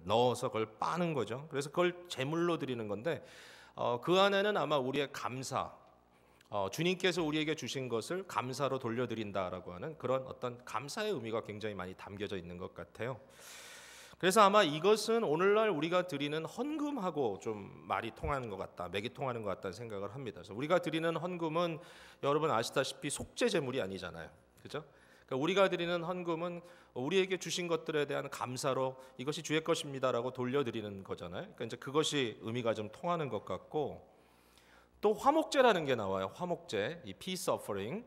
넣어서 그걸 빠는 거죠. 그래서 그걸 제물로 드리는 건데 그 안에는 아마 우리의 감사, 주님께서 우리에게 주신 것을 감사로 돌려드린다라고 하는 그런 어떤 감사의 의미가 굉장히 많이 담겨져 있는 것 같아요. 그래서 아마 이것은 오늘날 우리가 드리는 헌금하고 좀 말이 통하는 것 같다, 맥이 통하는 것 같다는 생각을 합니다. 그래서 우리가 드리는 헌금은 여러분 아시다시피 속죄 제물이 아니잖아요, 그죠? 그러니까 우리가 드리는 헌금은 우리에게 주신 것들에 대한 감사로 이것이 주의 것입니다라고 돌려드리는 거잖아요. 그러니까 이제 그것이 의미가 좀 통하는 것 같고, 또 화목제라는 게 나와요. 화목제, 이 peace offering.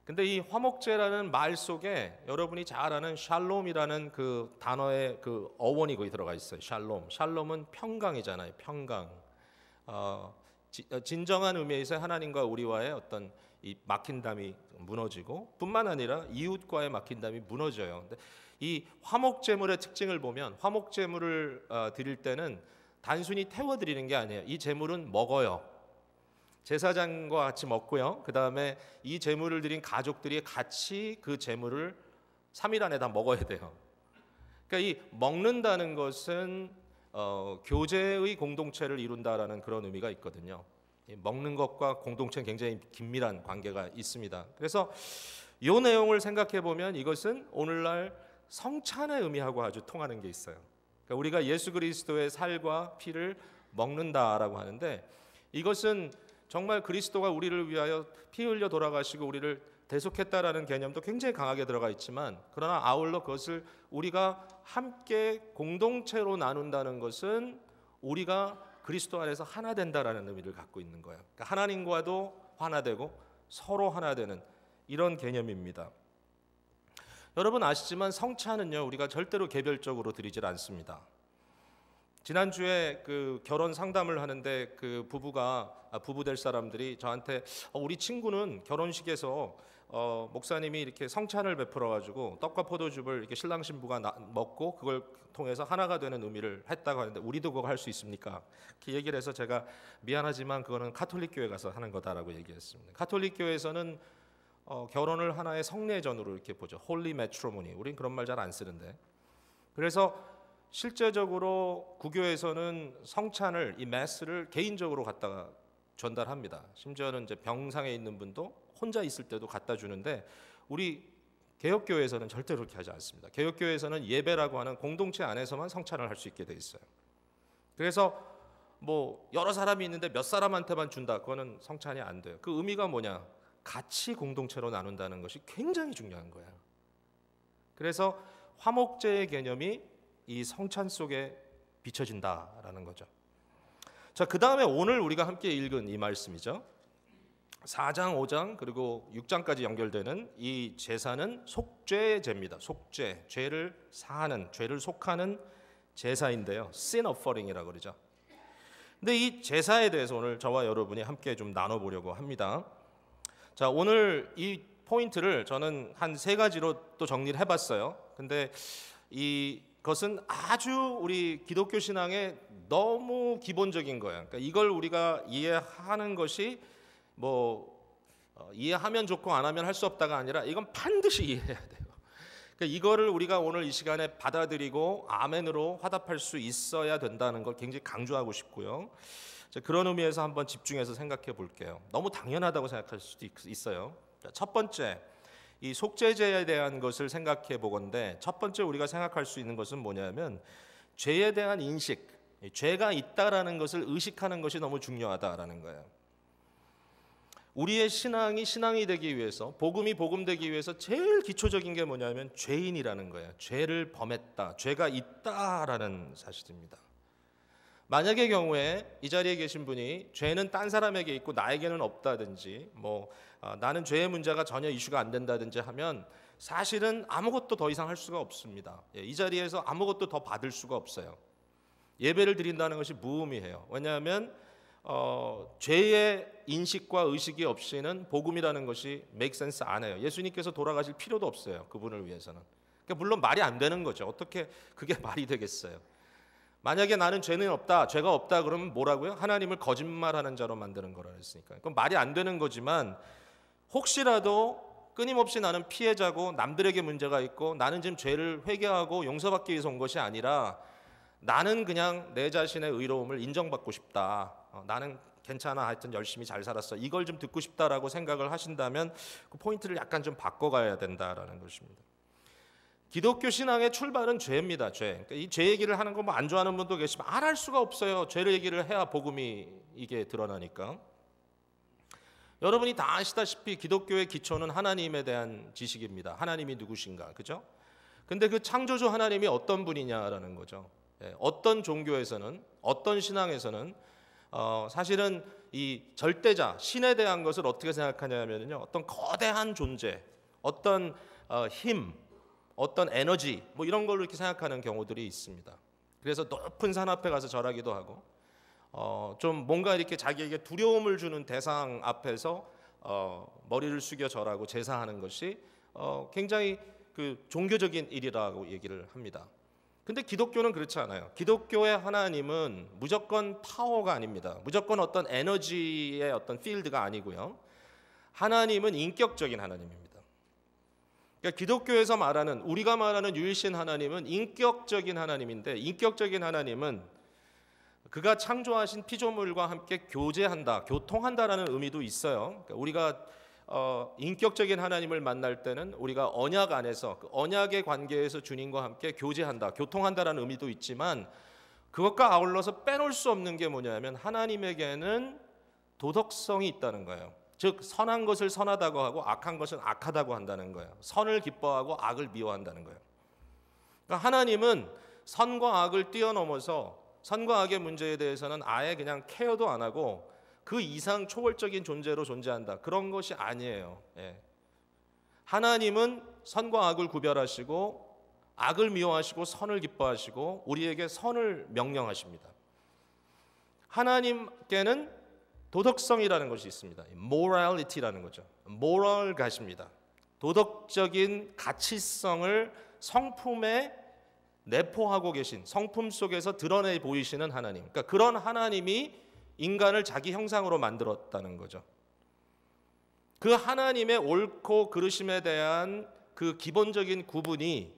근데 이 화목제라는 말 속에 여러분이 잘 아는 샬롬이라는 그 단어의 그 어원이 거기 들어가 있어요. 샬롬. 샬롬은 평강이잖아요. 평강. 진정한 의미에서 하나님과 우리와의 어떤 이 막힌담이 무너지고, 뿐만 아니라 이웃과의 막힌담이 무너져요. 근데 이 화목제물의 특징을 보면, 화목제물을 드릴 때는 단순히 태워 드리는 게 아니에요. 이 제물은 먹어요. 제사장과 같이 먹고요. 그 다음에 이 제물을 드린 가족들이 같이 그 제물을 3일 안에 다 먹어야 돼요. 그러니까 이 먹는다는 것은 교제의 공동체를 이룬다라는 그런 의미가 있거든요. 먹는 것과 공동체는 굉장히 긴밀한 관계가 있습니다. 그래서 이 내용을 생각해 보면 이것은 오늘날 성찬의 의미하고 아주 통하는 게 있어요. 그러니까 우리가 예수 그리스도의 살과 피를 먹는다라고 하는데, 이것은 정말 그리스도가 우리를 위하여 피 흘려 돌아가시고 우리를 대속했다라는 개념도 굉장히 강하게 들어가 있지만, 그러나 아울러 그것을 우리가 함께 공동체로 나눈다는 것은 우리가 그리스도 안에서 하나 된다라는 의미를 갖고 있는 거예요. 그러니까 하나님과도 하나 되고 서로 하나 되는 이런 개념입니다. 여러분 아시지만 성찬은요, 우리가 절대로 개별적으로 드리질 않습니다. 지난주에 그 결혼 상담을 하는데 그 부부 될 사람들이 저한테 우리 친구는 결혼식에서 목사님이 이렇게 성찬을 베풀어 가지고 떡과 포도즙을 이렇게 신랑 신부가 먹고 그걸 통해서 하나가 되는 의미를 했다고 하는데, 우리도 그거 할 수 있습니까? 그 얘기를 해서 제가 미안하지만 그거는 가톨릭 교회 가서 하는 거다라고 얘기했습니다. 가톨릭 교회에서는 결혼을 하나의 성례전으로 이렇게 보죠. 홀리 매트로모니. 우린 그런 말 잘 안 쓰는데, 그래서 실제적으로 구교에서는 성찬을, 이 매스를 개인적으로 갖다가 전달합니다. 심지어는 이제 병상에 있는 분도 혼자 있을 때도 갖다 주는데, 우리 개혁교회에서는 절대로 그렇게 하지 않습니다. 개혁교회에서는 예배라고 하는 공동체 안에서만 성찬을 할 수 있게 돼 있어요. 그래서 뭐 여러 사람이 있는데 몇 사람한테만 준다, 그거는 성찬이 안 돼요. 그 의미가 뭐냐? 같이 공동체로 나눈다는 것이 굉장히 중요한 거예요. 그래서 화목제의 개념이 이 성찬 속에 비춰진다라는 거죠. 자, 그 다음에 오늘 우리가 함께 읽은 이 말씀이죠. 4장, 5장 그리고 6장까지 연결되는 이 제사는 속죄제입니다. 속죄, 죄를 사하는, 죄를 속하는 제사인데요. sin offering이라고 그러죠. 근데 이 제사에 대해서 오늘 저와 여러분이 함께 좀 나눠보려고 합니다. 자, 오늘 이 포인트를 저는 한 3가지로 또 정리를 해봤어요. 근데 이것은 아주 우리 기독교 신앙의 너무 기본적인 거예요. 그러니까 이걸 우리가 이해하는 것이 이해하면 좋고 안 하면 할 수 없다가 아니라 이건 반드시 이해해야 돼요. 그러니까 이거를 우리가 오늘 이 시간에 받아들이고 아멘으로 화답할 수 있어야 된다는 걸 굉장히 강조하고 싶고요. 그런 의미에서 한번 집중해서 생각해 볼게요. 너무 당연하다고 생각할 수도 있어요. 첫 번째, 이 속죄제에 대한 것을 생각해 보건대 첫 번째 우리가 생각할 수 있는 것은 뭐냐면 죄에 대한 인식, 죄가 있다라는 것을 의식하는 것이 너무 중요하다라는 거예요. 우리의 신앙이 되기 위해서, 복음이 복음되기 위해서 제일 기초적인 게 뭐냐면 죄인이라는 거예요. 죄를 범했다, 죄가 있다라는 사실입니다. 만약의 경우에 이 자리에 계신 분이 죄는 딴 사람에게 있고 나에게는 없다든지 나는 죄의 문제가 전혀 이슈가 안 된다든지 하면 사실은 아무것도 더 이상 할 수가 없습니다. 이 자리에서 아무것도 더 받을 수가 없어요. 예배를 드린다는 것이 무의미해요. 왜냐하면 죄의 인식과 의식이 없이는 복음이라는 것이 make sense 안 해요. 예수님께서 돌아가실 필요도 없어요. 그분을 위해서는. 그러니까 물론 말이 안 되는 거죠. 어떻게 그게 말이 되겠어요. 만약에 나는 죄는 없다, 죄가 없다 그러면 뭐라고요? 하나님을 거짓말하는 자로 만드는 거라 했으니까. 그건 말이 안 되는 거지만, 혹시라도 끊임없이 나는 피해자고 남들에게 문제가 있고 나는 지금 죄를 회개하고 용서받기 위해서 온 것이 아니라 나는 그냥 내 자신의 의로움을 인정받고 싶다. 나는 괜찮아. 하여튼 열심히 잘 살았어. 이걸 좀 듣고 싶다라고 생각을 하신다면 그 포인트를 약간 좀 바꿔가야 된다라는 것입니다. 기독교 신앙의 출발은 죄입니다. 죄. 그러니까 이 죄 얘기를 하는 거 뭐 안 좋아하는 분도 계시면 안 할 수가 없어요. 죄를 얘기를 해야 복음이 이게 드러나니까. 여러분이 다 아시다시피 기독교의 기초는 하나님에 대한 지식입니다. 하나님이 누구신가, 그죠? 근데 그 창조주 하나님이 어떤 분이냐라는 거죠. 어떤 종교에서는, 어떤 신앙에서는 사실은 이 절대자, 신에 대한 것을 어떻게 생각하냐면요, 어떤 거대한 존재, 어떤 힘, 어떤 에너지, 뭐 이런 걸로 이렇게 생각하는 경우들이 있습니다. 그래서 높은 산 앞에 가서 절하기도 하고, 좀 뭔가 이렇게 자기에게 두려움을 주는 대상 앞에서 머리를 숙여 절하고 제사하는 것이 굉장히 그 종교적인 일이라고 얘기를 합니다. 근데 기독교는 그렇지 않아요. 기독교의 하나님은 무조건 파워가 아닙니다. 무조건 어떤 에너지의 어떤 필드가 아니고요. 하나님은 인격적인 하나님입니다. 그러니까 기독교에서 말하는, 우리가 말하는 유일신 하나님은 인격적인 하나님인데, 인격적인 하나님은 그가 창조하신 피조물과 함께 교제한다, 교통한다라는 의미도 있어요. 그러니까 우리가 인격적인 하나님을 만날 때는 우리가 언약 안에서, 그 언약의 관계에서 주님과 함께 교제한다, 교통한다라는 의미도 있지만, 그것과 아울러서 빼놓을 수 없는 게 뭐냐면 하나님에게는 도덕성이 있다는 거예요. 즉 선한 것을 선하다고 하고 악한 것은 악하다고 한다는 거예요. 선을 기뻐하고 악을 미워한다는 거예요. 그러니까 하나님은 선과 악을 뛰어넘어서 선과 악의 문제에 대해서는 아예 그냥 케어도 안 하고 그 이상 초월적인 존재로 존재한다, 그런 것이 아니에요. 하나님은 선과 악을 구별하시고 악을 미워하시고 선을 기뻐하시고 우리에게 선을 명령하십니다. 하나님께는 도덕성이라는 것이 있습니다. morality라는 거죠. moral 가십니다. 도덕적인 가치성을 성품에 내포하고 계신, 성품 속에서 드러내 보이시는 하나님. 그러니까 그런 하나님이 인간을 자기 형상으로 만들었다는 거죠. 그 하나님의 옳고 그르심에 대한 그 기본적인 구분이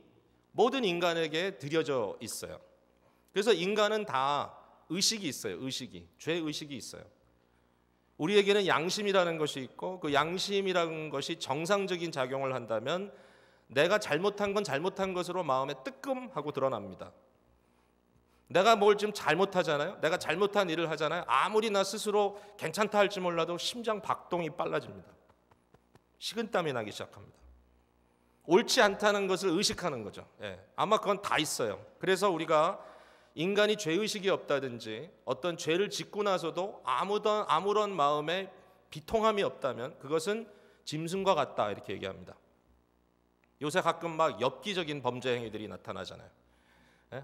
모든 인간에게 드려져 있어요. 그래서 인간은 다 의식이 있어요. 의식이, 죄의식이 있어요. 우리에게는 양심이라는 것이 있고, 그 양심이라는 것이 정상적인 작용을 한다면 내가 잘못한 건 잘못한 것으로 마음에 뜨끔하고 드러납니다. 내가 뭘 좀 잘못하잖아요. 내가 잘못한 일을 하잖아요. 아무리 나 스스로 괜찮다 할지 몰라도 심장 박동이 빨라집니다. 식은땀이 나기 시작합니다. 옳지 않다는 것을 의식하는 거죠. 아마 그건 다 있어요. 그래서 우리가 인간이 죄의식이 없다든지 어떤 죄를 짓고 나서도 아무런 마음에 비통함이 없다면 그것은 짐승과 같다, 이렇게 얘기합니다. 요새 가끔 막 엽기적인 범죄 행위들이 나타나잖아요.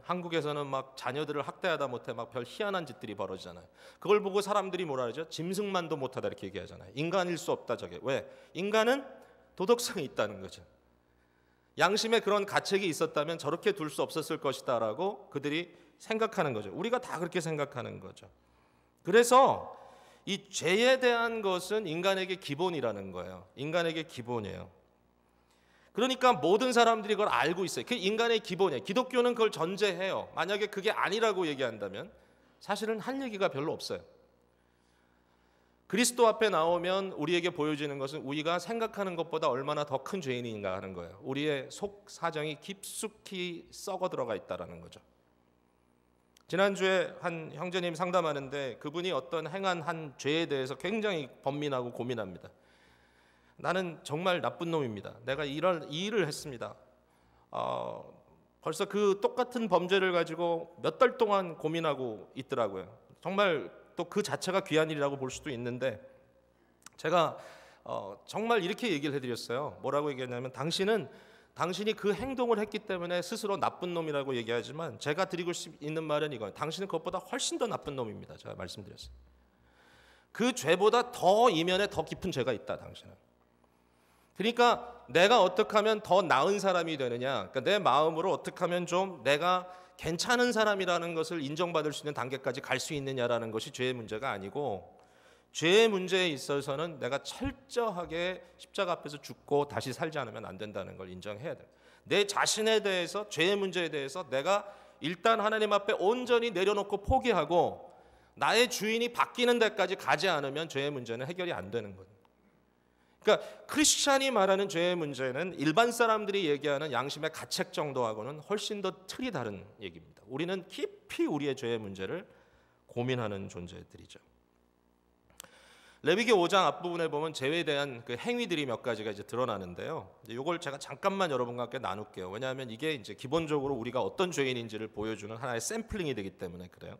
한국에서는 막 자녀들을 학대하다 못해 막 별 희한한 짓들이 벌어지잖아요. 그걸 보고 사람들이 뭐라 그러죠? 짐승만도 못하다, 이렇게 얘기하잖아요. 인간일 수 없다, 저게. 왜? 인간은 도덕성이 있다는 거죠. 양심에 그런 가책이 있었다면 저렇게 둘 수 없었을 것이다 라고 그들이 생각하는 거죠. 우리가 다 그렇게 생각하는 거죠. 그래서 이 죄에 대한 것은 인간에게 기본이라는 거예요. 인간에게 기본이에요. 그러니까 모든 사람들이 그걸 알고 있어요. 그게 인간의 기본이에요. 기독교는 그걸 전제해요. 만약에 그게 아니라고 얘기한다면 사실은 할 얘기가 별로 없어요. 그리스도 앞에 나오면 우리에게 보여지는 것은 우리가 생각하는 것보다 얼마나 더 큰 죄인인가 하는 거예요. 우리의 속 사정이 깊숙이 썩어 들어가 있다는 거죠. 지난주에 한 형제님 상담하는데 그분이 어떤 행한 한 죄에 대해서 굉장히 번민하고 고민합니다. 나는 정말 나쁜 놈입니다. 내가 이 일을 했습니다. 벌써 그 똑같은 범죄를 가지고 몇 달 동안 고민하고 있더라고요. 정말 또 그 자체가 귀한 일이라고 볼 수도 있는데 제가 정말 이렇게 얘기를 해드렸어요. 뭐라고 얘기했냐면 당신이 그 행동을 했기 때문에 스스로 나쁜 놈이라고 얘기하지만 제가 드리고 있는 말은 이거예요. 당신은 그것보다 훨씬 더 나쁜 놈입니다. 제가 말씀드렸어요. 그 죄보다 더 이면에 더 깊은 죄가 있다, 당신은. 그러니까 내가 어떻게 하면 더 나은 사람이 되느냐, 그러니까 내 마음으로 어떻게 하면 좀 내가 괜찮은 사람이라는 것을 인정받을 수 있는 단계까지 갈 수 있느냐라는 것이 죄의 문제가 아니고, 죄의 문제에 있어서는 내가 철저하게 십자가 앞에서 죽고 다시 살지 않으면 안 된다는 걸 인정해야 돼요. 내 자신에 대해서, 죄의 문제에 대해서 내가 일단 하나님 앞에 온전히 내려놓고 포기하고 나의 주인이 바뀌는 데까지 가지 않으면 죄의 문제는 해결이 안 되는 거예요. 그러니까 크리스찬이 말하는 죄의 문제는 일반 사람들이 얘기하는 양심의 가책 정도하고는 훨씬 더 틀이 다른 얘기입니다. 우리는 깊이 우리의 죄의 문제를 고민하는 존재들이죠. 레위기 5장 앞부분에 보면 죄에 대한 그 행위들이 몇 가지가 이제 드러나는데요. 이걸 제가 잠깐만 여러분과 함께 나눌게요. 왜냐하면 이게 이제 기본적으로 우리가 어떤 죄인인지를 보여주는 하나의 샘플링이 되기 때문에 그래요.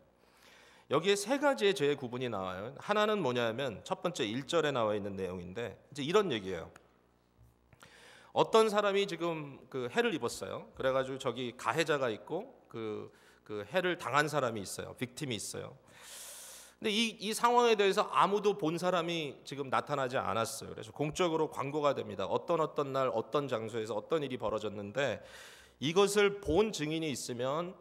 여기에 세 가지의 죄의 구분이 나와요. 하나는 뭐냐면 첫 번째 1절에 나와 있는 내용인데 이제 이런 얘기예요. 어떤 사람이 지금 그 해를 입었어요. 그래가지고 저기 가해자가 있고 그 해를 당한 사람이 있어요. 빅팀이 있어요. 근데 이 상황에 대해서 아무도 본 사람이 지금 나타나지 않았어요. 그래서 공적으로 광고가 됩니다. 어떤 날 어떤 장소에서 어떤 일이 벌어졌는데 이것을 본 증인이 있으면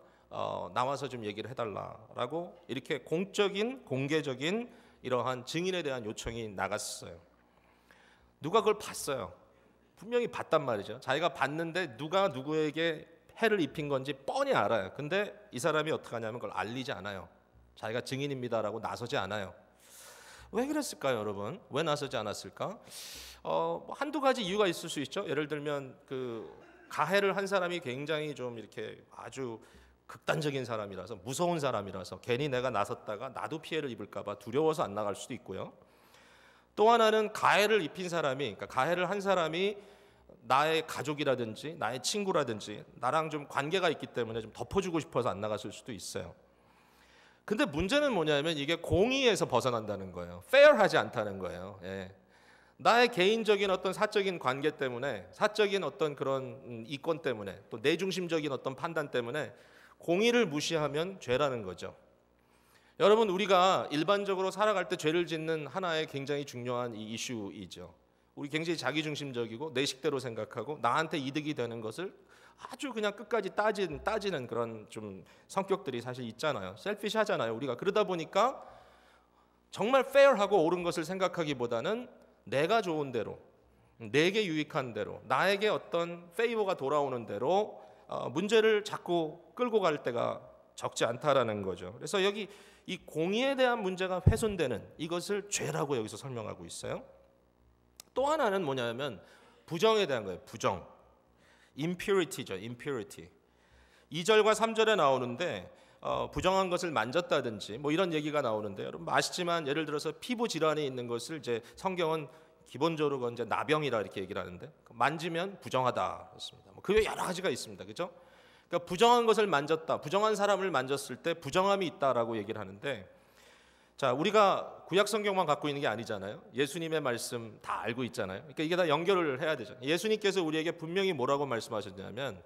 나와서 좀 얘기를 해달라라고 이렇게 공개적인 이러한 증인에 대한 요청이 나갔어요. 누가 그걸 봤어요. 분명히 봤단 말이죠. 자기가 봤는데 누가 누구에게 해를 입힌 건지 뻔히 알아요. 근데 이 사람이 어떻게 하냐면 그걸 알리지 않아요. 자기가 증인입니다라고 나서지 않아요. 왜 그랬을까요, 여러분? 왜 나서지 않았을까? 한두 가지 이유가 있을 수 있죠. 예를 들면 그 가해를 한 사람이 굉장히 좀 이렇게 아주 극단적인 사람이라서 무서운 사람이라서 괜히 내가 나섰다가 나도 피해를 입을까봐 두려워서 안 나갈 수도 있고요. 또 하나는 가해를 입힌 사람이, 그러니까 가해를 한 사람이 나의 가족이라든지 나의 친구라든지 나랑 좀 관계가 있기 때문에 좀 덮어주고 싶어서 안 나갔을 수도 있어요. 근데 문제는 뭐냐면 이게 공의에서 벗어난다는 거예요. 페어하지 않다는 거예요. 예. 나의 개인적인 어떤 사적인 관계 때문에, 사적인 어떤 그런 이권 때문에, 또 내 중심적인 어떤 판단 때문에 공의를 무시하면 죄라는 거죠. 여러분, 우리가 일반적으로 살아갈 때 죄를 짓는 하나의 굉장히 중요한 이 이슈이죠. 우리 굉장히 자기중심적이고 내 식대로 생각하고 나한테 이득이 되는 것을 아주 그냥 끝까지 따지는 그런 좀 성격들이 사실 있잖아요. 셀피시하잖아요. 우리가 그러다 보니까 정말 페어하고 옳은 것을 생각하기보다는 내가 좋은 대로, 내게 유익한 대로, 나에게 어떤 페이버가 돌아오는 대로 문제를 자꾸 끌고 갈 때가 적지 않다라는 거죠. 그래서 여기 이 공의에 대한 문제가 훼손되는 이것을 죄라고 여기서 설명하고 있어요. 또 하나는 뭐냐면 부정에 대한 거예요. 부정. impurity죠. impurity. 2절과 3절에 나오는데 부정한 것을 만졌다든지 뭐 이런 얘기가 나오는데 여러분 아시지만 예를 들어서 피부 질환이 있는 것을 이제 성경은 기본적으로 그건 이제 나병이라 이렇게 얘기를 하는데 만지면 부정하다 그렇습니다. 그 외에 여러 가지가 있습니다. 그렇죠? 그러니까 부정한 것을 만졌다. 부정한 사람을 만졌을 때 부정함이 있다라고 얘기를 하는데 자, 우리가 구약 성경만 갖고 있는 게 아니잖아요. 예수님의 말씀 다 알고 있잖아요. 그러니까 이게 다 연결을 해야 되죠. 예수님께서 우리에게 분명히 뭐라고 말씀하셨냐면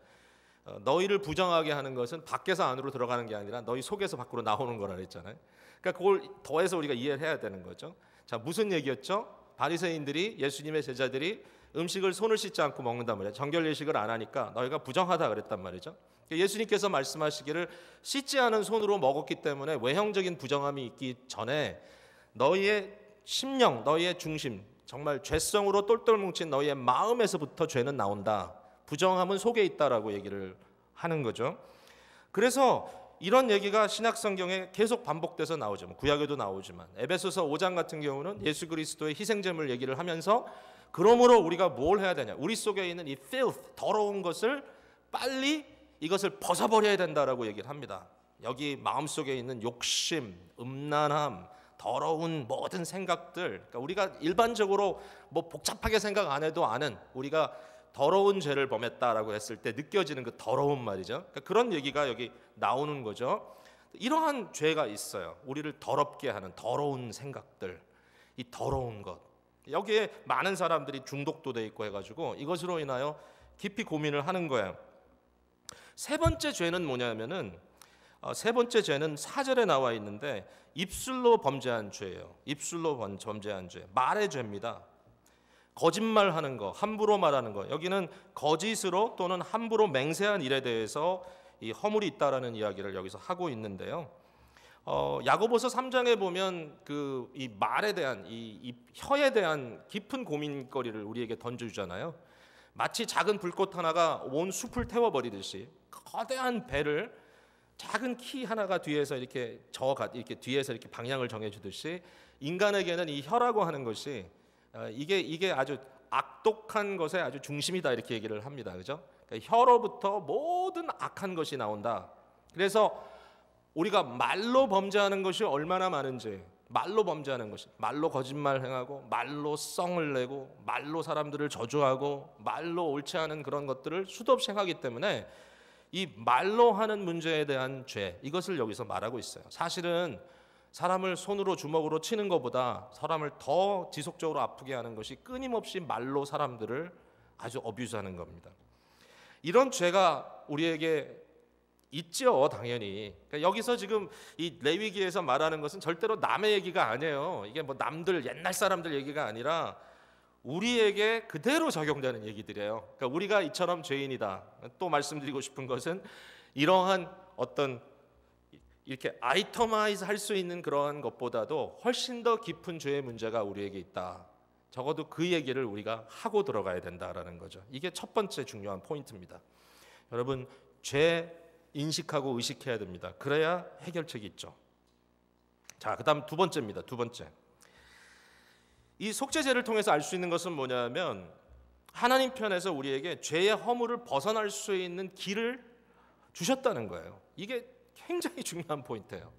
너희를 부정하게 하는 것은 밖에서 안으로 들어가는 게 아니라 너희 속에서 밖으로 나오는 거라 그랬잖아요. 그러니까 그걸 더해서 우리가 이해를 해야 되는 거죠. 자, 무슨 얘기였죠? 바리새인들이 예수님의 제자들이 음식을 손을 씻지 않고 먹는단 말이에요. 정결 예식을 안 하니까 너희가 부정하다 그랬단 말이죠. 예수님께서 말씀하시기를 씻지 않은 손으로 먹었기 때문에 외형적인 부정함이 있기 전에 너희의 심령, 너희의 중심, 정말 죄성으로 똘똘 뭉친 너희의 마음에서부터 죄는 나온다. 부정함은 속에 있다라고 얘기를 하는 거죠. 그래서 이런 얘기가 신약 성경에 계속 반복돼서 나오죠. 구약에도 나오지만 에베소서 5장 같은 경우는 예수 그리스도의 희생제물 얘기를 하면서 그러므로 우리가 뭘 해야 되냐? 우리 속에 있는 이 filth, 더러운 것을 빨리 이것을 벗어버려야 된다라고 얘기를 합니다. 여기 마음속에 있는 욕심, 음란함, 더러운 모든 생각들, 그러니까 우리가 일반적으로 뭐 복잡하게 생각 안 해도 아는 우리가 더러운 죄를 범했다라고 했을 때 느껴지는 그 더러운 말이죠. 그러니까 그런 얘기가 여기 나오는 거죠. 이러한 죄가 있어요. 우리를 더럽게 하는 더러운 생각들, 이 더러운 것. 여기에 많은 사람들이 중독도 돼 있고 해가지고 이것으로 인하여 깊이 고민을 하는 거예요. 세 번째 죄는 뭐냐면은 세 번째 죄는 4절에 나와 있는데 입술로 범죄한 죄예요. 입술로 범죄한 죄, 말의 죄입니다. 거짓말하는 거, 함부로 말하는 거. 여기는 거짓으로 또는 함부로 맹세한 일에 대해서 이 허물이 있다라는 이야기를 여기서 하고 있는데요. 야고보서 3장에 보면 그 이 말에 대한 이 혀에 대한 깊은 고민거리를 우리에게 던져주잖아요. 마치 작은 불꽃 하나가 온 숲을 태워버리듯이 거대한 배를 작은 키 하나가 뒤에서 이렇게 이렇게 뒤에서 이렇게 방향을 정해주듯이 인간에게는 이 혀라고 하는 것이 이게 아주 악독한 것의 아주 중심이다 이렇게 얘기를 합니다. 그죠? 그러니까 혀로부터 모든 악한 것이 나온다. 그래서 우리가 말로 범죄하는 것이 얼마나 많은지, 말로 범죄하는 것이, 말로 거짓말 행하고, 말로 썽을 내고, 말로 사람들을 저주하고, 말로 옳지 않은 그런 것들을 수도 없이 행하기 때문에 이 말로 하는 문제에 대한 죄, 이것을 여기서 말하고 있어요. 사실은 사람을 손으로 주먹으로 치는 것보다 사람을 더 지속적으로 아프게 하는 것이 끊임없이 말로 사람들을 아주 어뷰즈하는 겁니다. 이런 죄가 우리에게 있죠, 당연히. 그러니까 여기서 지금 이 레위기에서 말하는 것은 절대로 남의 얘기가 아니에요. 이게 뭐 남들 옛날 사람들 얘기가 아니라 우리에게 그대로 적용되는 얘기들이에요. 그러니까 우리가 이처럼 죄인이다. 또 말씀드리고 싶은 것은 이러한 어떤 이렇게 아이터마이즈 할 수 있는 그러한 것보다도 훨씬 더 깊은 죄의 문제가 우리에게 있다. 적어도 그 얘기를 우리가 하고 들어가야 된다라는 거죠. 이게 첫 번째 중요한 포인트입니다. 여러분, 죄 인식하고 의식해야 됩니다. 그래야 해결책이 있죠. 자, 그다음 두 번째입니다. 두 번째. 이 속죄제를 통해서 알 수 있는 것은 뭐냐면 하나님 편에서 우리에게 죄의 허물을 벗어날 수 있는 길을 주셨다는 거예요. 이게 굉장히 중요한 포인트예요.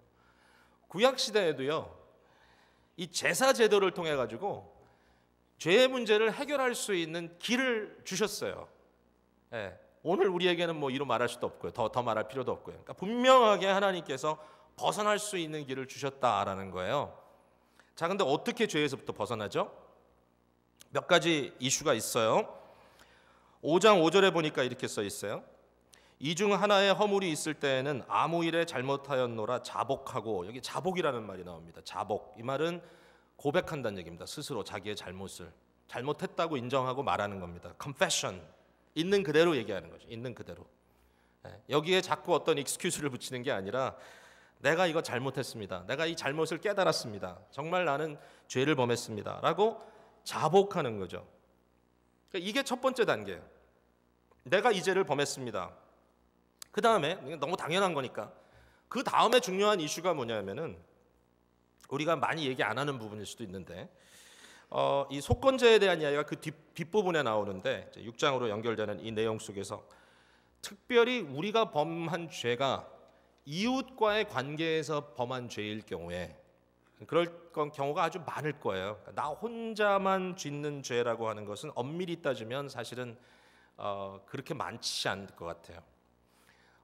구약 시대에도요, 이 제사 제도를 통해 가지고 죄의 문제를 해결할 수 있는 길을 주셨어요. 예, 오늘 우리에게는 뭐 이로 말할 수도 없고요. 더 말할 필요도 없고요. 그러니까 분명하게 하나님께서 벗어날 수 있는 길을 주셨다라는 거예요. 자, 근데 어떻게 죄에서부터 벗어나죠? 몇 가지 이슈가 있어요. 5장 5절에 보니까 이렇게 써 있어요. 이 중 하나의 허물이 있을 때에는 아무 일에 잘못하였노라 자복하고, 여기 자복이라는 말이 나옵니다. 자복, 이 말은 고백한다는 얘기입니다. 스스로 자기의 잘못을 잘못했다고 인정하고 말하는 겁니다. confession, 있는 그대로 얘기하는 거죠. 있는 그대로. 여기에 자꾸 어떤 익스큐즈를 붙이는 게 아니라 내가 이거 잘못했습니다. 내가 이 잘못을 깨달았습니다. 정말 나는 죄를 범했습니다. 라고 자복하는 거죠. 이게 첫 번째 단계예요. 내가 이 죄를 범했습니다. 그 다음에, 너무 당연한 거니까, 그 다음에 중요한 이슈가 뭐냐면은 우리가 많이 얘기 안 하는 부분일 수도 있는데, 이 속건제에 대한 이야기가 그 뒷부분에 나오는데 6장으로 연결되는 이 내용 속에서 특별히 우리가 범한 죄가 이웃과의 관계에서 범한 죄일 경우에, 그럴 경우가 아주 많을 거예요. 나 혼자만 짓는 죄라고 하는 것은 엄밀히 따지면 사실은 그렇게 많지 않을 것 같아요.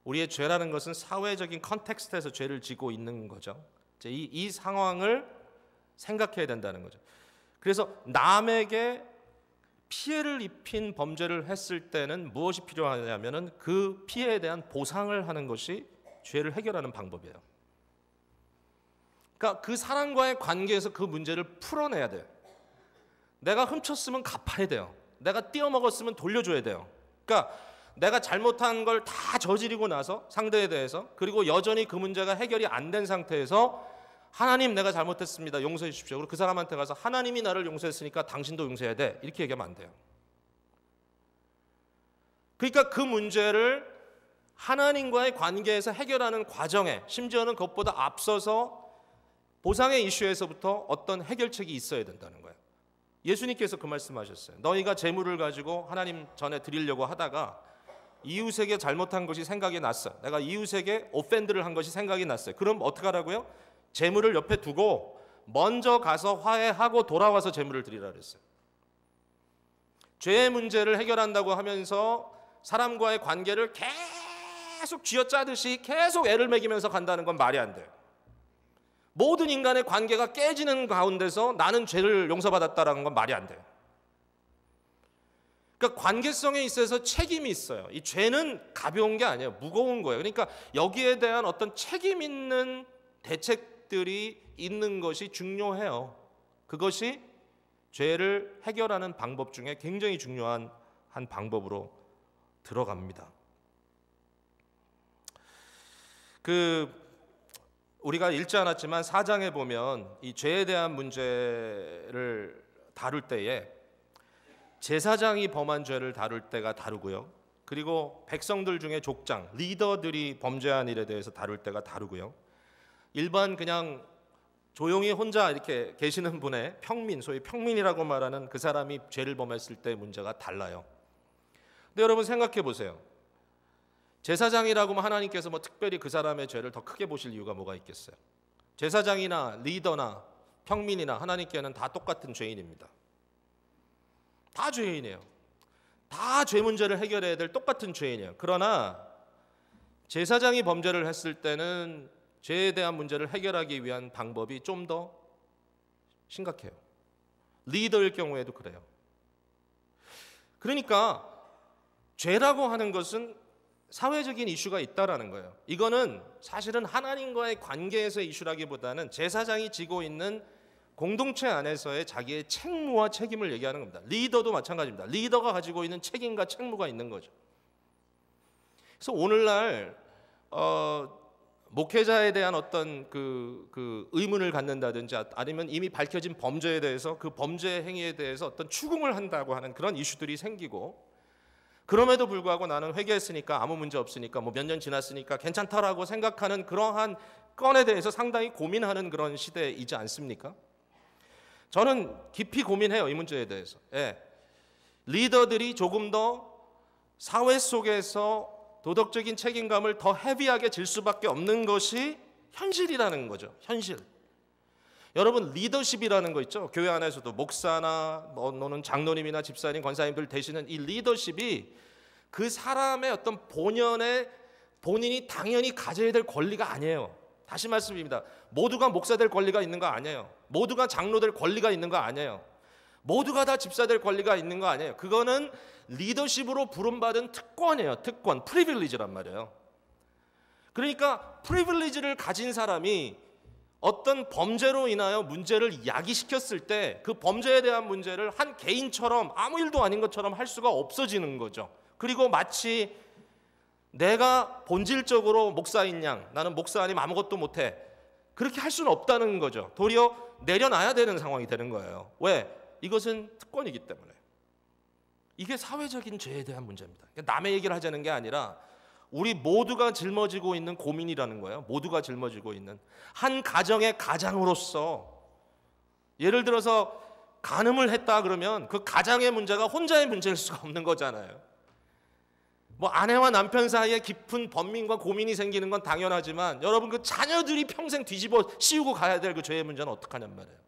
우리의 죄라는 것은 사회적인 컨텍스트에서 죄를 지고 있는 거죠. 이 상황을 생각해야 된다는 거죠. 그래서 남에게 피해를 입힌 범죄를 했을 때는 무엇이 필요하냐면은 그 피해에 대한 보상을 하는 것이 죄를 해결하는 방법이에요. 그러니까 그 사람과의 관계에서 그 문제를 풀어내야 돼요. 내가 훔쳤으면 갚아야 돼요. 내가 띄어먹었으면 돌려줘야 돼요. 그러니까 내가 잘못한 걸 다 저지르고 나서 상대에 대해서, 그리고 여전히 그 문제가 해결이 안 된 상태에서 하나님, 내가 잘못했습니다. 용서해 주십시오. 그리고 그 사람한테 가서 하나님이 나를 용서했으니까 당신도 용서해야 돼. 이렇게 얘기하면 안 돼요. 그러니까 그 문제를 하나님과의 관계에서 해결하는 과정에, 심지어는 그것보다 앞서서 보상의 이슈에서부터 어떤 해결책이 있어야 된다는 거예요. 예수님께서 그 말씀하셨어요. 너희가 재물을 가지고 하나님 전에 드리려고 하다가 이웃에게 잘못한 것이 생각이 났어. 내가 이웃에게 오펜드를 한 것이 생각이 났어요. 그럼 어떻게 하라고요? 재물을 옆에 두고 먼저 가서 화해하고 돌아와서 재물을 드리라 그랬어요. 죄의 문제를 해결한다고 하면서 사람과의 관계를 계속 쥐어짜듯이 계속 애를 먹이면서 간다는 건 말이 안 돼요. 모든 인간의 관계가 깨지는 가운데서 나는 죄를 용서받았다라는 건 말이 안 돼요. 그러니까 관계성에 있어서 책임이 있어요. 이 죄는 가벼운 게 아니에요. 무거운 거예요. 그러니까 여기에 대한 어떤 책임 있는 대책들이 있는 것이 중요해요. 그것이 죄를 해결하는 방법 중에 굉장히 중요한 한 방법으로 들어갑니다. 우리가 읽지 않았지만 4장에 보면 이 죄에 대한 문제를 다룰 때에 제사장이 범한 죄를 다룰 때가 다르고요, 그리고 백성들 중에 족장, 리더들이 범죄한 일에 대해서 다룰 때가 다르고요. 일반 그냥 조용히 혼자 이렇게 계시는 분의 평민, 소위 평민이라고 말하는 그 사람이 죄를 범했을 때 문제가 달라요. 근데 여러분 생각해 보세요. 제사장이라고 하면 하나님께서 뭐 특별히 그 사람의 죄를 더 크게 보실 이유가 뭐가 있겠어요? 제사장이나 리더나 평민이나 하나님께는 다 똑같은 죄인입니다. 다 죄인이에요. 다 죄 문제를 해결해야 될 똑같은 죄인이에요. 그러나 제사장이 범죄를 했을 때는 죄에 대한 문제를 해결하기 위한 방법이 좀 더 심각해요. 리더일 경우에도 그래요. 그러니까 죄라고 하는 것은 사회적인 이슈가 있다라는 거예요. 이거는 사실은 하나님과의 관계에서의 이슈라기보다는 제사장이 지고 있는 공동체 안에서의 자기의 책무와 책임을 얘기하는 겁니다. 리더도 마찬가지입니다. 리더가 가지고 있는 책임과 책무가 있는 거죠. 그래서 오늘날 목회자에 대한 어떤 그 의문을 갖는다든지 아니면 이미 밝혀진 범죄에 대해서 그 범죄 행위에 대해서 어떤 추궁을 한다고 하는 그런 이슈들이 생기고, 그럼에도 불구하고 나는 회개했으니까 아무 문제 없으니까 뭐 몇 년 지났으니까 괜찮다라고 생각하는 그러한 건에 대해서 상당히 고민하는 그런 시대이지 않습니까? 저는 깊이 고민해요, 이 문제에 대해서. 예. 리더들이 조금 더 사회 속에서 도덕적인 책임감을 더 헤비하게 질 수밖에 없는 것이 현실이라는 거죠. 현실. 여러분, 리더십이라는 거 있죠. 교회 안에서도 목사나 너는 장로님이나 집사님, 권사님들 되시는 이 리더십이 그 사람의 어떤 본인이 당연히 가져야 될 권리가 아니에요. 다시 말씀드립니다. 모두가 목사 될 권리가 있는 거 아니에요. 모두가 장로 될 권리가 있는 거 아니에요. 모두가 다 집사 될 권리가 있는 거 아니에요. 그거는 리더십으로 부름받은 특권이에요. 특권, 프리빌리지란 말이에요. 그러니까 프리빌리지를 가진 사람이 어떤 범죄로 인하여 문제를 야기시켰을 때 그 범죄에 대한 문제를 한 개인처럼 아무 일도 아닌 것처럼 할 수가 없어지는 거죠. 그리고 마치 내가 본질적으로 목사인 양, 나는 목사 아니면 아무것도 못해, 그렇게 할 수는 없다는 거죠. 도리어 내려놔야 되는 상황이 되는 거예요. 왜? 이것은 특권이기 때문에. 이게 사회적인 죄에 대한 문제입니다. 남의 얘기를 하자는 게 아니라 우리 모두가 짊어지고 있는 고민이라는 거예요. 모두가 짊어지고 있는 한 가정의 가장으로서, 예를 들어서 간음을 했다 그러면 그 가장의 문제가 혼자의 문제일 수가 없는 거잖아요. 뭐 아내와 남편 사이에 깊은 번민과 고민이 생기는 건 당연하지만 여러분, 그 자녀들이 평생 뒤집어 씌우고 가야 될 그 죄의 문제는 어떡하냔 말이에요.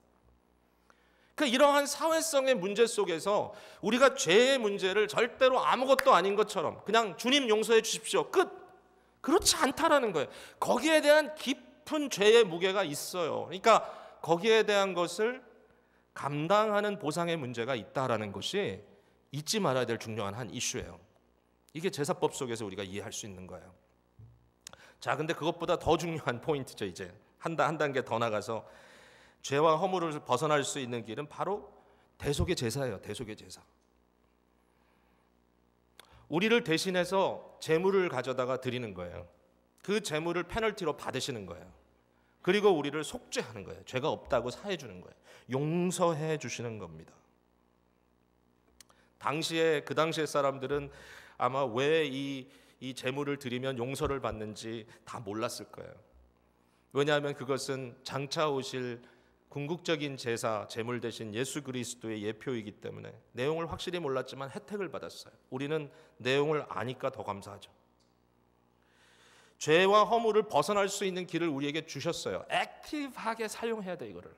그러니까 이러한 사회성의 문제 속에서 우리가 죄의 문제를 절대로 아무것도 아닌 것처럼 그냥 주님 용서해 주십시오, 끝, 그렇지 않다라는 거예요. 거기에 대한 깊은 죄의 무게가 있어요. 그러니까 거기에 대한 것을 감당하는 보상의 문제가 있다라는 것이 잊지 말아야 될 중요한 한 이슈예요. 이게 제사법 속에서 우리가 이해할 수 있는 거예요. 자, 근데 그것보다 더 중요한 포인트죠. 이제 한 단계 더 나가서 죄와 허물을 벗어날 수 있는 길은 바로 대속의 제사예요. 대속의 제사. 우리를 대신해서 제물을 가져다가 드리는 거예요. 그 제물을 페널티로 받으시는 거예요. 그리고 우리를 속죄하는 거예요. 죄가 없다고 사해 주는 거예요. 용서해 주시는 겁니다. 그 당시의 사람들은 아마 왜 이 제물을 드리면 용서를 받는지 다 몰랐을 거예요. 왜냐하면 그것은 장차 오실 궁극적인 제사, 제물 대신 예수 그리스도의 예표이기 때문에 내용을 확실히 몰랐지만 혜택을 받았어요. 우리는 내용을 아니까 더 감사하죠. 죄와 허물을 벗어날 수 있는 길을 우리에게 주셨어요. 액티브하게 사용해야 돼. 이거를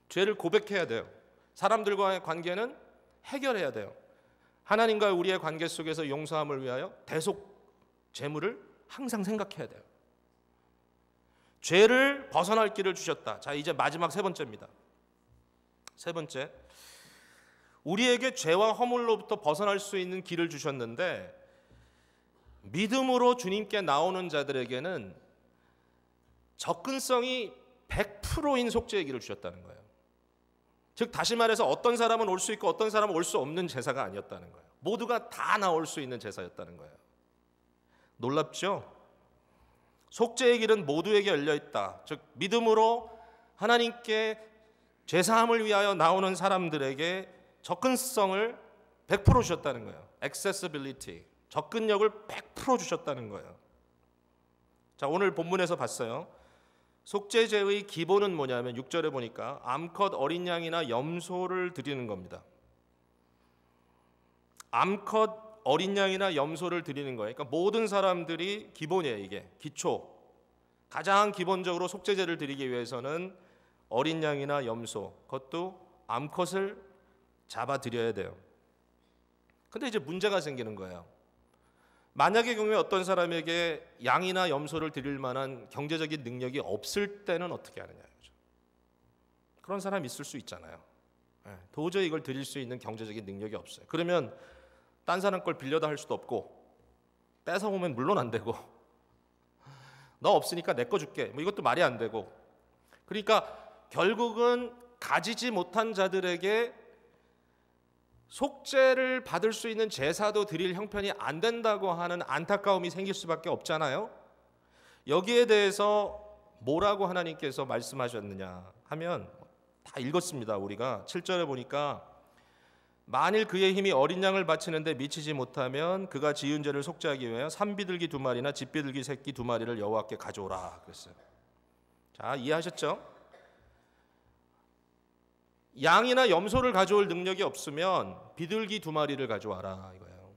죄를 고백해야 돼요. 사람들과의 관계는 해결해야 돼요. 하나님과 우리의 관계 속에서 용서함을 위하여 대속 제물을 항상 생각해야 돼요. 죄를 벗어날 길을 주셨다. 자, 이제 마지막 세 번째입니다. 세 번째, 우리에게 죄와 허물로부터 벗어날 수 있는 길을 주셨는데 믿음으로 주님께 나오는 자들에게는 접근성이 100%인 속죄의 길을 주셨다는 거예요. 즉 다시 말해서 어떤 사람은 올 수 있고 어떤 사람은 올 수 없는 제사가 아니었다는 거예요. 모두가 다 나올 수 있는 제사였다는 거예요. 놀랍죠? 속죄의 길은 모두에게 열려있다. 즉 믿음으로 하나님께 죄사함을 위하여 나오는 사람들에게 접근성을 100% 주셨다는 거예요. accessibility. 접근력을 100% 주셨다는 거예요. 자, 오늘 본문에서 봤어요. 속죄제의 기본은 뭐냐면 6절에 보니까 암컷 어린 양이나 염소를 드리는 겁니다. 암컷 어린 양이나 염소를 드리는 거예요. 그러니까 모든 사람들이 기본이에요. 이게 기초. 가장 기본적으로 속죄제를 드리기 위해서는 어린 양이나 염소, 그것도 암컷을 잡아 드려야 돼요. 근데 이제 문제가 생기는 거예요. 만약의 경우에 어떤 사람에게 양이나 염소를 드릴 만한 경제적인 능력이 없을 때는 어떻게 하느냐. 그런 사람 있을 수 있잖아요. 도저히 이걸 드릴 수 있는 경제적인 능력이 없어요. 그러면 딴 사람 걸 빌려다 할 수도 없고, 뺏어오면 물론 안 되고, 너 없으니까 내 거 줄게, 뭐 이것도 말이 안 되고. 그러니까 결국은 가지지 못한 자들에게 속죄를 받을 수 있는 제사도 드릴 형편이 안 된다고 하는 안타까움이 생길 수밖에 없잖아요. 여기에 대해서 뭐라고 하나님께서 말씀하셨느냐 하면 다 읽었습니다. 우리가 7절에 보니까 만일 그의 힘이 어린 양을 바치는데 미치지 못하면 그가 지은 죄를 속죄하기 위하여 산비둘기 2마리나 집비둘기 새끼 2마리를 여호와께 가져오라 그랬어요. 자, 이해하셨죠? 양이나 염소를 가져올 능력이 없으면 비둘기 2마리를 가져와라 이거예요.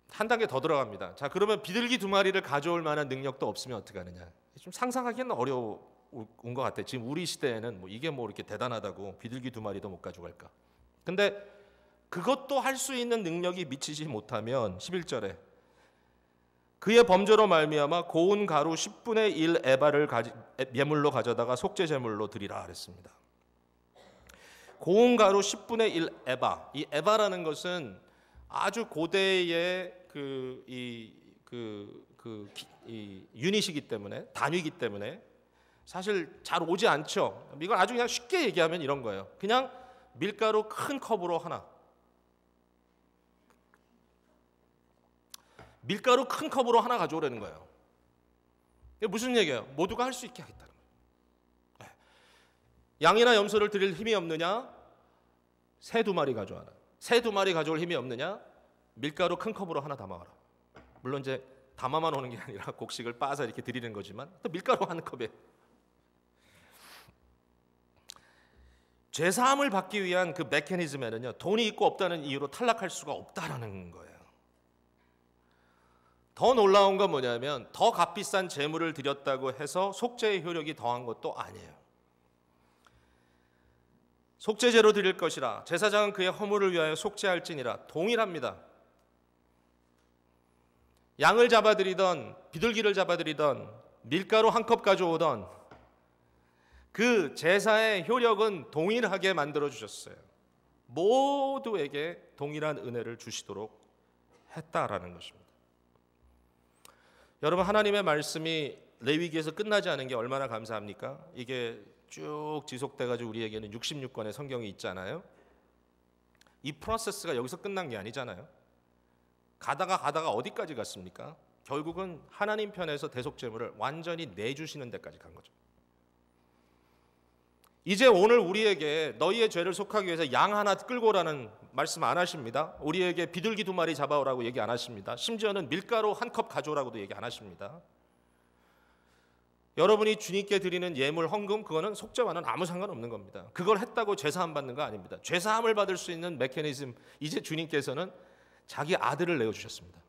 한 단계 더 들어갑니다. 자, 그러면 비둘기 2마리를 가져올 만한 능력도 없으면 어떻게 하느냐. 좀 상상하기는 어려운 것 같아요. 지금 우리 시대에는 뭐 이게 뭐 이렇게 대단하다고 비둘기 2마리도 못 가져갈까. 근데 그것도 할 수 있는 능력이 미치지 못하면 11절에 그의 범죄로 말미암아 고운 가루 10분의 1 에바를 예물로 가져다가 속죄 제물로 드리라 그랬습니다. 고운 가루 10분의 1 에바. 이 에바라는 것은 아주 고대의 이 유닛이기 때문에, 단위이기 때문에 사실 잘 오지 않죠. 이건 아주 그냥 쉽게 얘기하면 이런 거예요. 그냥 밀가루 큰 컵으로 하나. 밀가루 큰 컵으로 하나 가져오라는 거예요. 이게 무슨 얘기예요? 모두가 할 수 있게 하겠다는 거예요. 양이나 염소를 드릴 힘이 없느냐? 새 2마리 가져와라. 새 2마리 가져올 힘이 없느냐? 밀가루 큰 컵으로 하나 담아와라. 물론 이제 담아만 오는 게 아니라 곡식을 빻아서 이렇게 드리는 거지만 또 밀가루 한 컵에. 죄사함을 받기 위한 그 메커니즘에는요, 돈이 있고 없다는 이유로 탈락할 수가 없다라는 거예요. 더 놀라운 건 뭐냐면 더 값비싼 재물을 드렸다고 해서 속죄의 효력이 더한 것도 아니에요. 속죄제로 드릴 것이라 제사장은 그의 허물을 위하여 속죄할지니라 동일합니다. 양을 잡아드리던 비둘기를 잡아드리던 밀가루 한 컵 가져오던 그 제사의 효력은 동일하게 만들어 주셨어요. 모두에게 동일한 은혜를 주시도록 했다라는 것입니다. 여러분, 하나님의 말씀이 레위기에서 끝나지 않은 게 얼마나 감사합니까? 이게 쭉 지속돼가지고 우리에게는 66권의 성경이 있잖아요. 이 프로세스가 여기서 끝난 게 아니잖아요. 가다가 어디까지 갔습니까? 결국은 하나님 편에서 대속제물을 완전히 내주시는 데까지 간 거죠. 이제 오늘 우리에게 너희의 죄를 속하기 위해서 양 하나 끌고 오라는 말씀 안 하십니다. 우리에게 비둘기 2마리 잡아오라고 얘기 안 하십니다. 심지어는 밀가루 한 컵 가져오라고도 얘기 안 하십니다. 여러분이 주님께 드리는 예물 헌금, 그거는 속죄와는 아무 상관없는 겁니다. 그걸 했다고 죄사함 받는 거 아닙니다. 죄사함을 받을 수 있는 메커니즘, 이제 주님께서는 자기 아들을 내어주셨습니다.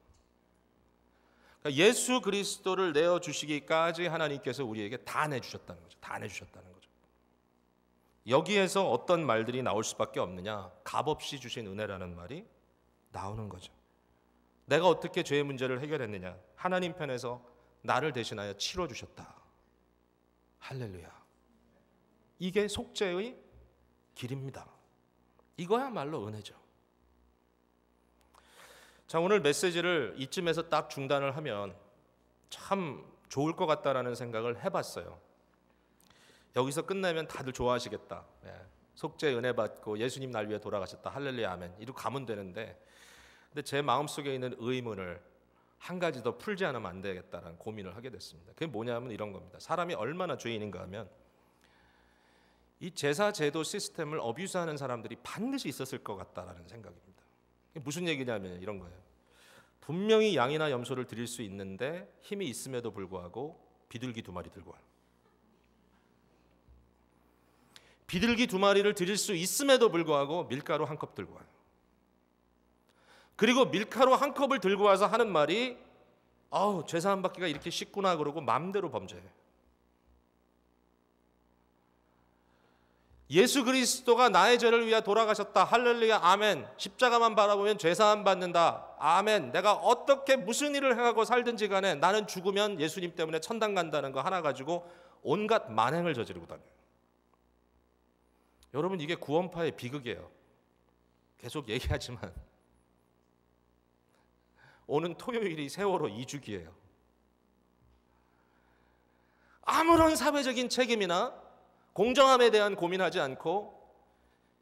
그러니까 예수 그리스도를 내어주시기까지 하나님께서 우리에게 다 내주셨다는 거죠. 다 내주셨다는 거죠. 여기에서 어떤 말들이 나올 수밖에 없느냐? 값없이 주신 은혜라는 말이 나오는 거죠. 내가 어떻게 죄의 문제를 해결했느냐? 하나님 편에서 나를 대신하여 치러주셨다. 할렐루야. 이게 속죄의 길입니다. 이거야말로 은혜죠. 자, 오늘 메시지를 이쯤에서 딱 중단을 하면 참 좋을 것 같다라는 생각을 해봤어요. 여기서 끝내면 다들 좋아하시겠다. 속죄 은혜 받고 예수님 날 위해 돌아가셨다. 할렐루야 아멘. 이러고 가면 되는데, 근데 제 마음속에 있는 의문을 한 가지 더 풀지 않으면 안 되겠다라는 고민을 하게 됐습니다. 그게 뭐냐면 이런 겁니다. 사람이 얼마나 죄인인가 하면 이 제사 제도 시스템을 어뷰스하는 사람들이 반드시 있었을 것 같다라는 생각입니다. 무슨 얘기냐면 이런 거예요. 분명히 양이나 염소를 드릴 수 있는데 힘이 있음에도 불구하고 비둘기 2마리 들고 와요. 비둘기 2마리를 드릴 수 있음에도 불구하고 밀가루 1컵 들고 와요. 그리고 밀가루 1컵을 들고 와서 하는 말이 죄사함 받기가 이렇게 쉽구나 그러고 마음대로 범죄해요. 예수 그리스도가 나의 죄를 위해 돌아가셨다. 할렐루야 아멘. 십자가만 바라보면 죄사함 받는다. 아멘. 내가 어떻게 무슨 일을 행하고 살든지 간에 나는 죽으면 예수님 때문에 천당 간다는 거 하나 가지고 온갖 만행을 저지르고 다녀요. 여러분 이게 구원파의 비극이에요. 계속 얘기하지만 오는 토요일이 세월호 2주기예요. 아무런 사회적인 책임이나 공정함에 대한 고민하지 않고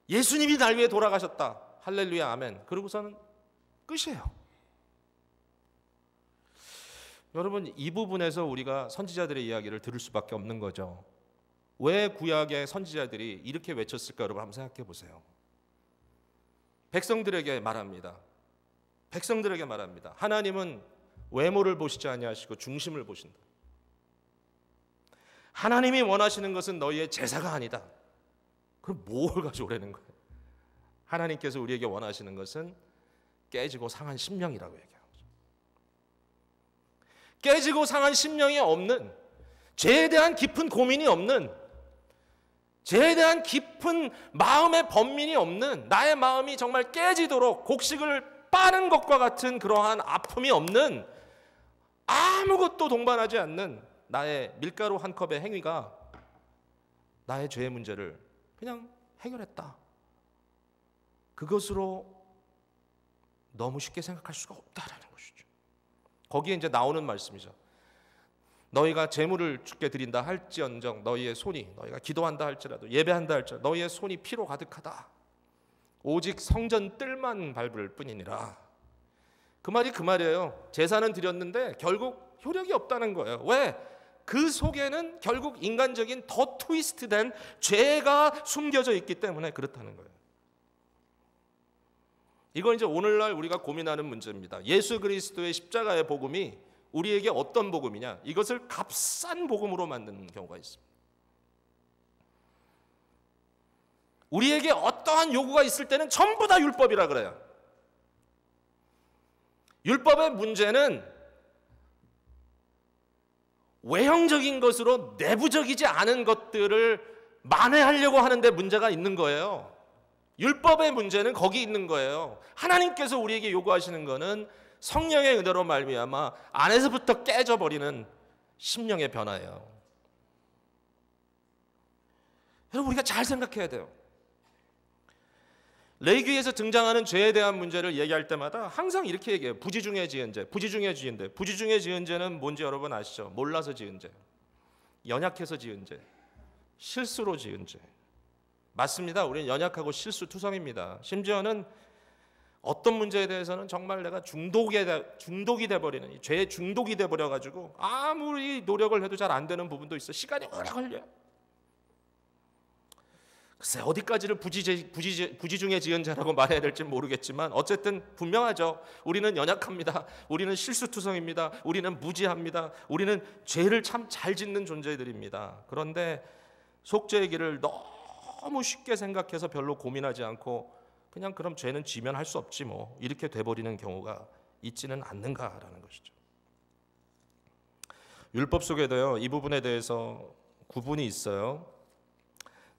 예수님이 날 위해 돌아가셨다. 할렐루야 아멘. 그러고서는 끝이에요. 여러분 이 부분에서 우리가 선지자들의 이야기를 들을 수밖에 없는 거죠. 왜 구약의 선지자들이 이렇게 외쳤을까 여러분 한번 생각해 보세요. 백성들에게 말합니다. 백성들에게 말합니다. 하나님은 외모를 보시지 아니하시고 중심을 보신다. 하나님이 원하시는 것은 너희의 제사가 아니다. 그럼 뭘 가져오라는 거예요? 하나님께서 우리에게 원하시는 것은 깨지고 상한 심령이라고 얘기하는 거죠. 깨지고 상한 심령이 없는, 죄에 대한 깊은 고민이 없는, 죄에 대한 깊은 마음의 번민이 없는, 나의 마음이 정말 깨지도록 곡식을 빠는 것과 같은 그러한 아픔이 없는, 아무것도 동반하지 않는 나의 밀가루 1컵의 행위가 나의 죄의 문제를 그냥 해결했다. 그것으로 너무 쉽게 생각할 수가 없다라는 것이죠. 거기에 이제 나오는 말씀이죠. 너희가 제물을 주께 드린다 할지언정 너희의 손이, 너희가 기도한다 할지라도 예배한다 할지라도 너희의 손이 피로 가득하다. 오직 성전 뜰만 밟을 뿐이니라. 그 말이 그 말이에요. 제사는 드렸는데 결국 효력이 없다는 거예요. 왜? 그 속에는 결국 인간적인 더 트위스트된 죄가 숨겨져 있기 때문에 그렇다는 거예요. 이건 이제 오늘날 우리가 고민하는 문제입니다. 예수 그리스도의 십자가의 복음이 우리에게 어떤 복음이냐? 이것을 값싼 복음으로 만드는 경우가 있습니다. 우리에게 어떠한 요구가 있을 때는 전부 다 율법이라 그래요. 율법의 문제는 외형적인 것으로 내부적이지 않은 것들을 만회하려고 하는데 문제가 있는 거예요. 율법의 문제는 거기 있는 거예요. 하나님께서 우리에게 요구하시는 것은 성령의 은혜로 말미암아 안에서부터 깨져버리는 심령의 변화예요. 여러분 우리가 잘 생각해야 돼요. 레위기에서 등장하는 죄에 대한 문제를 얘기할 때마다 항상 이렇게 얘기해요. 부지 중에 지은 죄, 부지 중에 지은 죄. 부지 중에 지은 죄는 뭔지 여러분 아시죠? 몰라서 지은 죄, 연약해서 지은 죄, 실수로 지은 죄. 맞습니다. 우리는 연약하고 실수투성입니다. 심지어는 어떤 문제에 대해서는 정말 내가 중독이 돼버리는, 죄에 중독이 돼버려가지고 아무리 노력을 해도 잘 안 되는 부분도 있어. 시간이 오래 걸려요. 글쎄 어디까지를 부지 중에 지은 죄라고 말해야 될지 모르겠지만 어쨌든 분명하죠. 우리는 연약합니다. 우리는 실수투성입니다. 우리는 무지합니다. 우리는 죄를 참 잘 짓는 존재들입니다. 그런데 속죄의 길을 너무 쉽게 생각해서 별로 고민하지 않고 그냥 그럼 죄는 지면 할 수 없지 뭐 이렇게 돼버리는 경우가 있지는 않는가라는 것이죠. 율법 속에도요 이 부분에 대해서 구분이 있어요.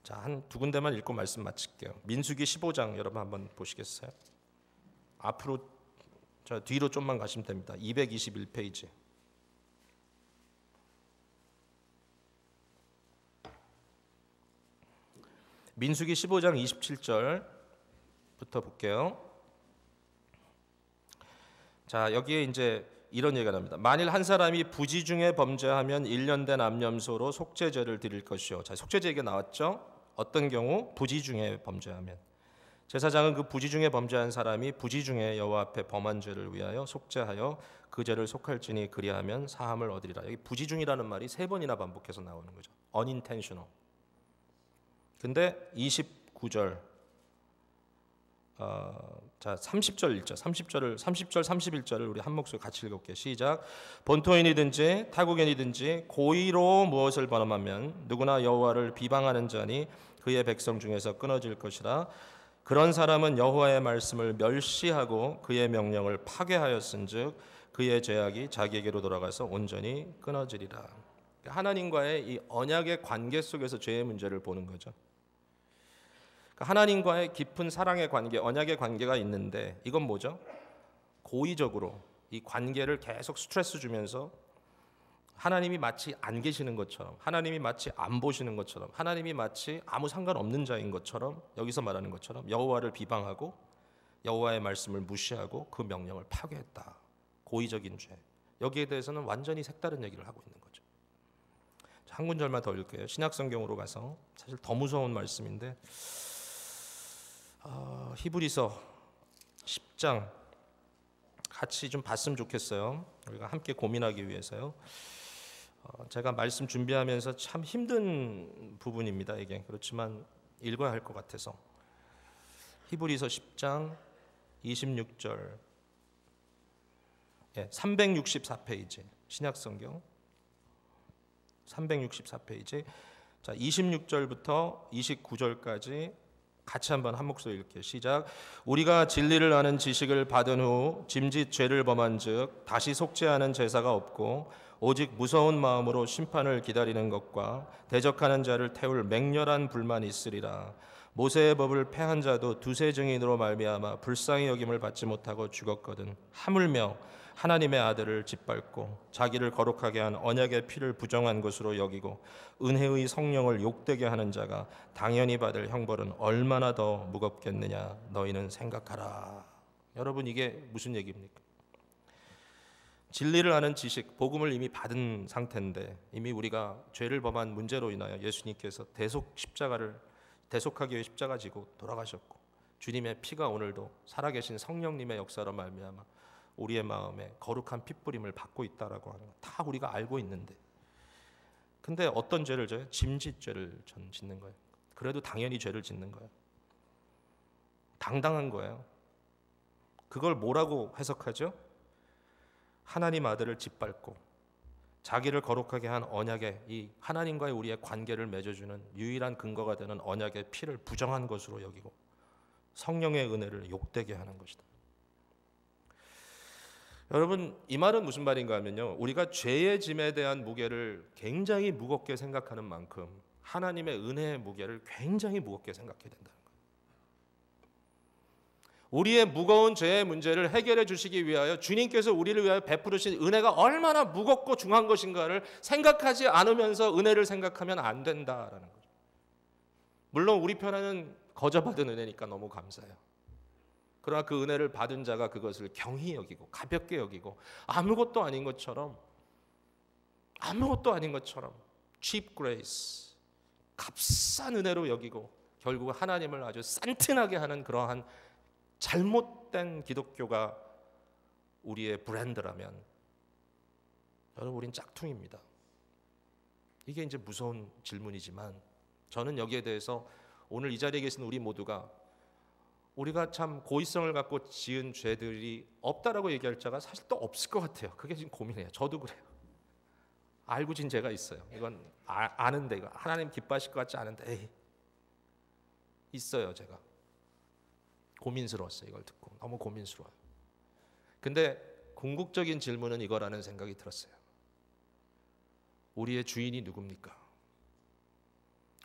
자, 한 두 군데만 읽고 말씀 마칠게요. 민수기 15장 여러분 한번 보시겠어요? 앞으로 저 뒤로 좀만 가시면 됩니다. 221페이지. 민수기 15장 27절부터 볼게요. 자, 여기에 이제 이런 얘기가 나옵니다. 만일 한 사람이 부지 중에 범죄하면 1년 된 암염소로 속죄제를 드릴 것이요. 자, 속죄제 얘기가 나왔죠? 어떤 경우? 부지 중에 범죄하면. 제사장은 그 부지 중에 범죄한 사람이 부지 중에 여호와 앞에 범한 죄를 위하여 속죄하여 그 죄를 속할지니 그리하면 사함을 얻으리라. 여기 부지 중이라는 말이 3번이나 반복해서 나오는 거죠. unintentional. 근데 29절 자 30절 읽죠. 30절 31절을 우리 한 목소리 같이 읽을게요. 시작. 본토인이든지 타국인이든지 고의로 무엇을 범하면 누구나 여호와를 비방하는 자니 그의 백성 중에서 끊어질 것이라. 그런 사람은 여호와의 말씀을 멸시하고 그의 명령을 파괴하였은즉 그의 죄악이 자기에게로 돌아가서 온전히 끊어지리라. 하나님과의 이 언약의 관계 속에서 죄의 문제를 보는 거죠. 하나님과의 깊은 사랑의 관계, 언약의 관계가 있는데 이건 뭐죠? 고의적으로 이 관계를 계속 스트레스 주면서 하나님이 마치 안 계시는 것처럼, 하나님이 마치 안 보시는 것처럼, 하나님이 마치 아무 상관없는 자인 것처럼, 여기서 말하는 것처럼 여호와를 비방하고 여호와의 말씀을 무시하고 그 명령을 파괴했다. 고의적인 죄. 여기에 대해서는 완전히 색다른 얘기를 하고 있는 거죠. 한 구절만 더 읽을게요. 신약성경으로 가서 사실 더 무서운 말씀인데 히브리서 10장 같이 좀 봤으면 좋겠어요. 우리가 함께 고민하기 위해서요. 제가 말씀 준비하면서 참 힘든 부분입니다. 이게 그렇지만 읽어야 할 것 같아서. 히브리서 10장 26절 364페이지 신약성경 364페이지 자 26절부터 29절까지 같이 한번 한 목소리 읽게요. 시작. 우리가 진리를 아는 지식을 받은 후 짐짓 죄를 범한즉 다시 속죄하는 제사가 없고 오직 무서운 마음으로 심판을 기다리는 것과 대적하는 자를 태울 맹렬한 불만이 있으리라. 모세의 법을 패한 자도 두세 증인으로 말미암아 불쌍히 여김을 받지 못하고 죽었거든. 하물며 하나님의 아들을 짓밟고 자기를 거룩하게 한 언약의 피를 부정한 것으로 여기고 은혜의 성령을 욕되게 하는 자가 당연히 받을 형벌은 얼마나 더 무겁겠느냐 너희는 생각하라. 여러분 이게 무슨 얘기입니까? 진리를 아는 지식, 복음을 이미 받은 상태인데 이미 우리가 죄를 범한 문제로 인하여 예수님께서 대속하기 위해 십자가 지고 돌아가셨고 주님의 피가 오늘도 살아계신 성령님의 역사로 말미암아 우리의 마음에 거룩한 핏부림을 받고 있다라고 하는 거 다 우리가 알고 있는데 근데 어떤 죄를 져요? 짐짓죄를 짓는 거예요. 그래도 당연히 죄를 짓는 거예요. 당당한 거예요. 그걸 뭐라고 해석하죠? 하나님 아들을 짓밟고 자기를 거룩하게 한 언약의 이 하나님과의 우리의 관계를 맺어주는 유일한 근거가 되는 언약의 피를 부정한 것으로 여기고 성령의 은혜를 욕되게 하는 것이다. 여러분 이 말은 무슨 말인가 하면요, 우리가 죄의 짐에 대한 무게를 굉장히 무겁게 생각하는 만큼 하나님의 은혜의 무게를 굉장히 무겁게 생각해야 된다는 거예요. 우리의 무거운 죄의 문제를 해결해 주시기 위하여 주님께서 우리를 위하여 베푸르신 은혜가 얼마나 무겁고 중한 것인가를 생각하지 않으면서 은혜를 생각하면 안 된다라는 거죠. 물론 우리 편에는 거저받은 은혜니까 너무 감사해요. 그러나 그 은혜를 받은 자가 그것을 경히 여기고 가볍게 여기고 아무것도 아닌 것처럼 cheap grace, 값싼 은혜로 여기고 결국 하나님을 아주 산튼하게 하는 그러한 잘못된 기독교가 우리의 브랜드라면 여러분 우린 짝퉁입니다. 이게 이제 무서운 질문이지만 저는 여기에 대해서 오늘 이 자리에 계신 우리 모두가 우리가 참 고의성을 갖고 지은 죄들이 없다라고 얘기할 자가 사실 또 없을 것 같아요. 그게 지금 고민이에요. 저도 그래요. 알고 진 죄가 있어요. 이건 아는데 이거 하나님 기뻐하실 것 같지 않은데 에이, 있어요. 제가 고민스러웠어요. 이걸 듣고 너무 고민스러워요. 근데 궁극적인 질문은 이거라는 생각이 들었어요. 우리의 주인이 누굽니까?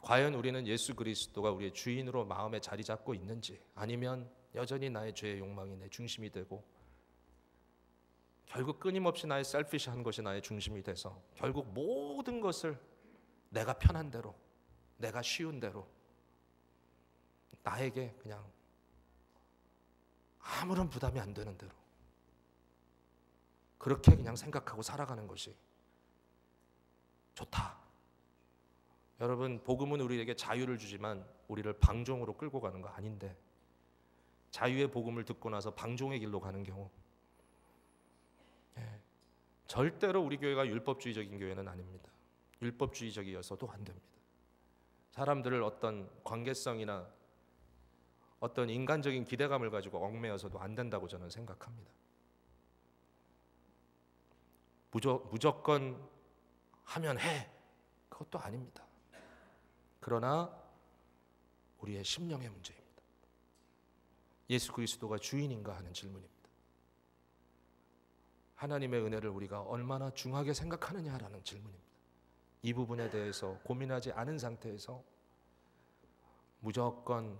과연 우리는 예수 그리스도가 우리의 주인으로 마음에 자리 잡고 있는지, 아니면 여전히 나의 죄의 욕망이 내 중심이 되고 결국 끊임없이 나의 셀피시한 것이 나의 중심이 돼서 결국 모든 것을 내가 편한 대로, 내가 쉬운 대로, 나에게 그냥 아무런 부담이 안 되는 대로 그렇게 그냥 생각하고 살아가는 것이 좋다. 여러분 복음은 우리에게 자유를 주지만 우리를 방종으로 끌고 가는 거 아닌데, 자유의 복음을 듣고 나서 방종의 길로 가는 경우, 절대로 우리 교회가 율법주의적인 교회는 아닙니다. 율법주의적이어서도 안 됩니다. 사람들을 어떤 관계성이나 어떤 인간적인 기대감을 가지고 얽매여서도 안 된다고 저는 생각합니다. 무조건 하면 해, 그것도 아닙니다. 그러나 우리의 심령의 문제입니다. 예수 그리스도가 주인인가 하는 질문입니다. 하나님의 은혜를 우리가 얼마나 중하게 생각하느냐라는 질문입니다. 이 부분에 대해서 고민하지 않은 상태에서 무조건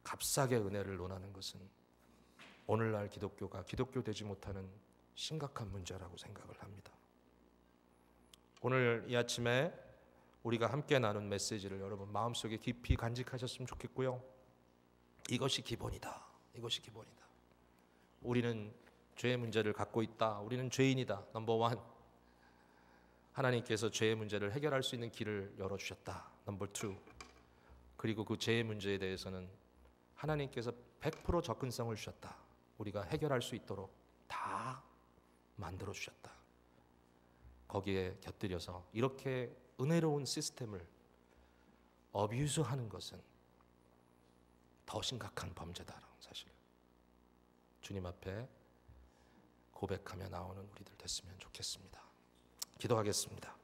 값싸게 은혜를 논하는 것은 오늘날 기독교가 기독교 되지 못하는 심각한 문제라고 생각을 합니다. 오늘 이 아침에 우리가 함께 나눈 메시지를 여러분 마음속에 깊이 간직하셨으면 좋겠고요. 이것이 기본이다. 이것이 기본이다. 우리는 죄의 문제를 갖고 있다. 우리는 죄인이다. 넘버 원. 하나님께서 죄의 문제를 해결할 수 있는 길을 열어주셨다. 넘버 투. 그리고 그 죄의 문제에 대해서는 하나님께서 100% 접근성을 주셨다. 우리가 해결할 수 있도록 다 만들어 주셨다. 거기에 곁들여서 이렇게 은혜로운 시스템을 어뷰즈하는 것은 더 심각한 범죄다라는 사실, 주님 앞에 고백하며 나오는 우리들 됐으면 좋겠습니다. 기도하겠습니다.